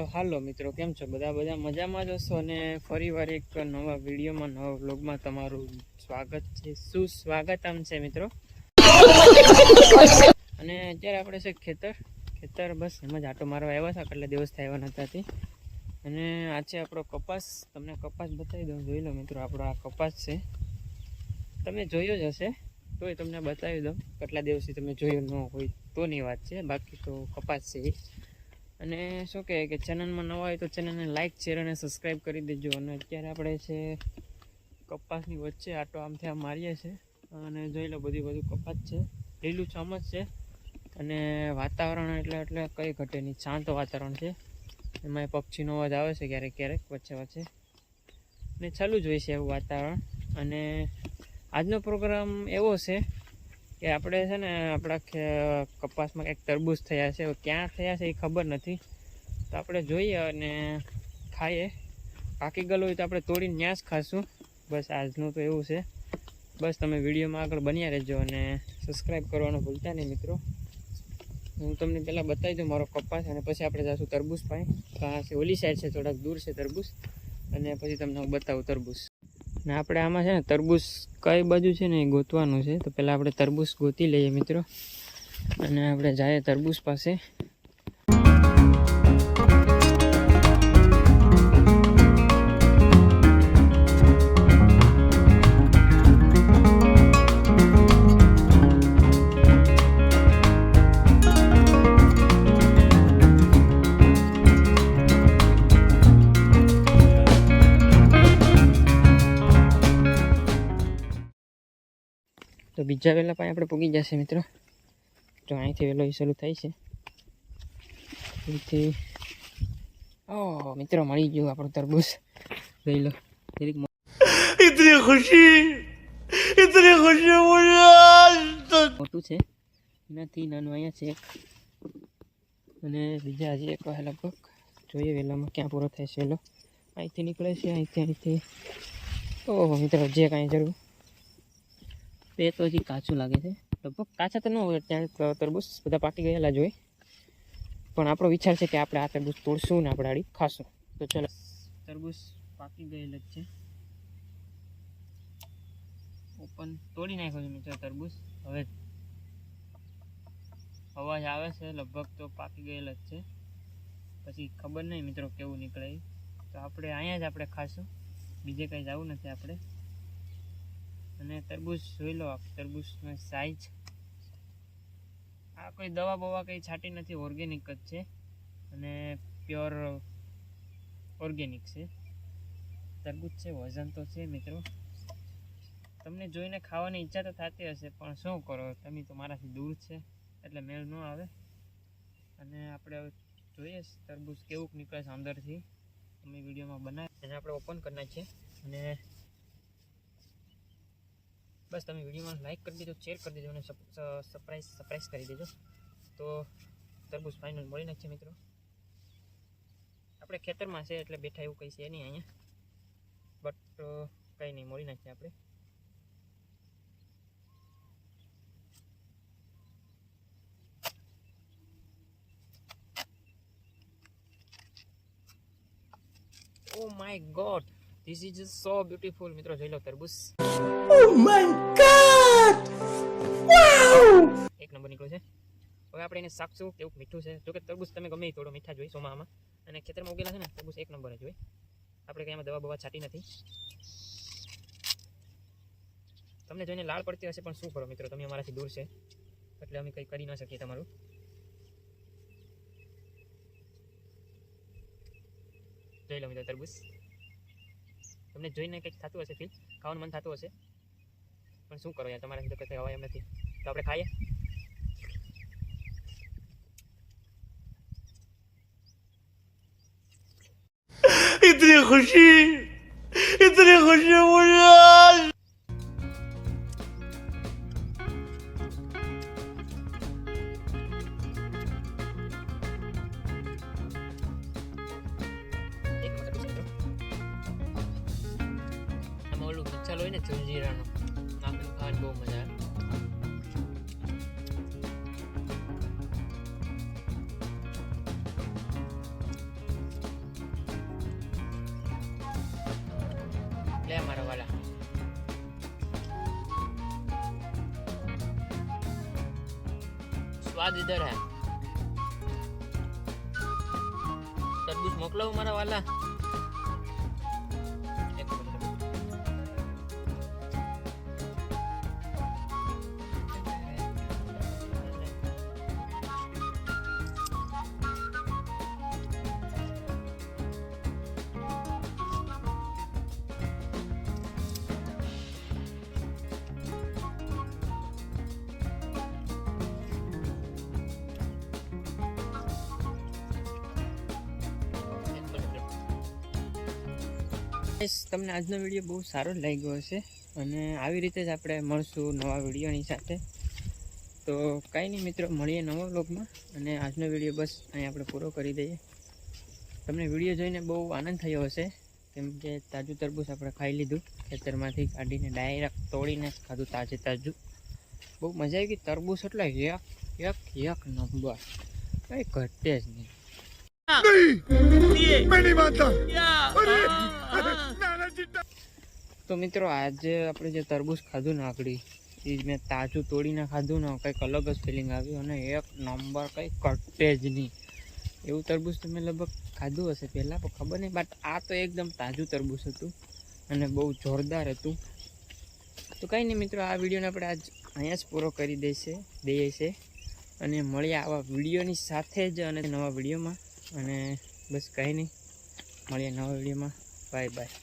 હાલો મિત્રો, કેમ છો? બધા મજામાં જ હશો અને ફરીવાર એક નવા વિડીયોમાં, નવા વ્લોગમાં તમારું સ્વાગત છે, સુસ્વાગતમ છે મિત્રો. અને અત્યારે આપણે છે ખેતર બસ એમ જ આટો મારવા આવ્યા હતા, કેટલા દિવસ થયા નહોતા. અને આ છે આપણો કપાસ. તમને કપાસ બતાવી દઉં, જોઈ લો મિત્રો. આપણો આ કપાસ છે, તમે જોયો જ હશે, તોય તમને બતાવી દઉં. કેટલા દિવસથી તમે જોયું ન હોય તોની વાત છે, બાકી તો કપાસ છે. અને શું કહે કે ચેનલમાં નવા હોય તો ચેનલને લાઇક, શેર અને સબસ્ક્રાઈબ કરી દેજો. અને અત્યારે આપણે છે કપાસની વચ્ચે આટો આમથી આમ મારીએ છીએ. અને જોઈ લો, બધું કપાસ છે, લીલું છમ જ છે. અને વાતાવરણ એટલે કંઈ ઘટે નહીં, શાંત વાતાવરણ છે. એમાં પક્ષીનો અવાજ આવે છે ક્યારેક વચ્ચે ને ચાલુ જ હોય છે એવું વાતાવરણ. અને આજનો પ્રોગ્રામ એવો છે કે આપણે છે ને આપણા કપાસમાં કંઈક તરબૂચ થયા છે. ક્યાં થયા છે એ ખબર નથી, તો આપણે જોઈએ અને ખાઈએ. પાકી ગયેલું હોય તો આપણે તોડીને ન્યાસ ખાશું. બસ આજનું તો એવું છે. બસ તમે વિડીયોમાં આગળ બન્યા રહેજો અને સબસ્ક્રાઈબ કરવાનું ભૂલતા નહીં મિત્રો. હું તમને પહેલાં બતાવી દઉં મારો કપાસ, અને પછી આપણે જઈશું તરબૂચ પાસે. કારણ કે ઓલી સાઈડ છે, થોડાક દૂર છે તરબૂચ, અને પછી તમને હું બતાવું તરબૂચ. ને આપણે આમાં છે ને તરબૂચ કઈ બાજુ છે ને એ ગોતવાનું છે. તો પહેલાં આપણે તરબૂચ ગોતી લઈએ મિત્રો, અને આપણે જઈએ તરબૂચ પાસે. તો બીજા વહેલા પાસે આપણે પૂગી જશે મિત્રો. તો અહીંથી વહેલો શરૂ થાય છે. અહીંથી મિત્રો મળી ગયું આપણું તરબૂચ. લઈ લો. इतनी खुशी મોટું છે, એનાથી નાનું અહીંયા છે એક, અને બીજા હજી એક લગભગ. જોઈએ વહેલામાં ક્યાં પૂરો થાય છે. વહેલો અહીંથી નીકળે છે, અહીંથી. ઓહો મિત્રો, જે કાંઈ જરૂર. તે તો હજી કાચું લાગે છે. લગભગ કાચા તો ન હોય, ત્યાં તરબૂચ બધા પાકી ગયેલા જ હોય. પણ આપણો વિચાર છે કે આપણે આ તરબૂચ તોડશું ને આપણે આડી ખાશું. તો ચાલો, તરબૂચ પાકી ગયેલ જ છે. ઓપન તોડી નાખ્યો છે મિત્રો તરબૂચ. હવે અવાજ આવે છે, લગભગ તો પાકી ગયેલ જ છે. પછી ખબર નહીં મિત્રો કેવું નીકળે. તો આપણે અહીંયા જ આપણે ખાશું, બીજે કંઈ જવું નથી આપણે. અને તરબૂચ જોઈ લો, તરબૂચનો સાઈઝ. આ કોઈ દવા બવા કંઈ છાંટી નથી, ઓર્ગેનિક જ છે, અને પ્યોર ઓર્ગેનિક છે તરબૂચ છે. વજન તો છે મિત્રો. તમને જોઈને ખાવાની ઈચ્છા તો થતી હશે, પણ શું કરો, તમે તો મારાથી દૂર છે એટલે મેળ ન આવે. અને આપણે જોઈએ તરબૂચ કેવું નીકળે છે અંદરથી. અમે વિડીયોમાં બનાવી એને આપણે ઓપન કરી નાખીએ. અને બસ તમે વિડીયોમાં લાઈક કરી દેજો, શેર કરી દેજો, અને સરપ્રાઈઝ કરી દેજો. તો તરબૂચ ફાઇનલ મળી નાખીએ મિત્રો. આપણે ખેતરમાં છે એટલે બેઠા એવું કંઈ છે નહીં અહીંયા, બટ કંઈ નહીં, મળી નાખીએ આપણે. Oh my god, this is just so beautiful મિત્રો. જોઈ લો તરબૂચ. Oh my god! Wow! એક નંબર નીકળ્યો છે. હવે આપણે એને શાકશું, કેવું મીઠું છે. જોકે તરબૂચ તમે ગમે એ થોડો મીઠા જોઈ સોમામાં, અને ખેતરમાં ઉગેલા છે ને તરબૂચ એક નંબર જ હોય. આપણે કંઈ એમાં દવા બવા છાંટી નથી. તમને જોઈને લાળ પડતી હશે, પણ શું કરો મિત્રો, તમે અમારાથી દૂર છે એટલે અમે કંઈ કરી ન શકીએ તમારું. જોઈ લો મિત્રો તરબૂચ. તમને જોઈને કંઈક થતું હશે, ફીલ ખાવાનું મન થતું હશે, પણ શું કરો યાર, તમારાથી તો કંઈ હવાય એમ નથી. તો આપણે ખાઈએ. इतनी खुशी मुझे। આમાં ઓલું મસાલો હોય ને જલજીરાનો, નાખીને ખાવાની બહુ મજા આવે. स्वाद इधर है। तरबूज मोकलाओ मारा वाला। एक मिनट। તમને આજનો વિડીયો બહુ સારો લાગ્યો હશે અને આવી રીતે જ આપણે મળશું નવા વિડીયોની સાથે. તો કાંઈ નહીં મિત્રો, મળીએ નવા વ્લોગમાં. અને આજનો વિડીયો બસ અહીં આપણે પૂરો કરી દઈએ. તમને વિડીયો જોઈને બહુ આનંદ થયો હશે, કેમ કે તાજું તરબૂચ આપણે ખાઈ લીધું, ખેતરમાંથી કાઢીને ડાયરેક્ટ તોડીને ખાધું તાજે તાજું. બહુ મજા આવી ગઈ. તરબૂચ એટલે એક નંબર, કંઈ ઘટે જ નહીં. તો મિત્રો આજે આપણે જે તરબૂચ ખાધું ને આકડી, એ મેં તાજું તોડીને ખાધું ને કંઈક અલગ જ ફિલિંગ આવ્યું અને એક નંબર, કંઈ કટે જ નહીં. એવું તરબૂચ તો મેં લગભગ ખાધું હશે પહેલાં, પણ ખબર નહીં. બટ આ તો એકદમ તાજું તરબૂચ હતું અને બહુ જોરદાર હતું. તો કંઈ નહીં મિત્રો, આ વિડીયોને આપણે આજ અહીંયા જ પૂરો કરી દઈએ છે અને મળીએ આવા વિડીયોની સાથે જ અને નવા વિડીયોમાં. અને બસ કંઈ નહીં, મળીએ નવા વિડીયોમાં. Bye bye.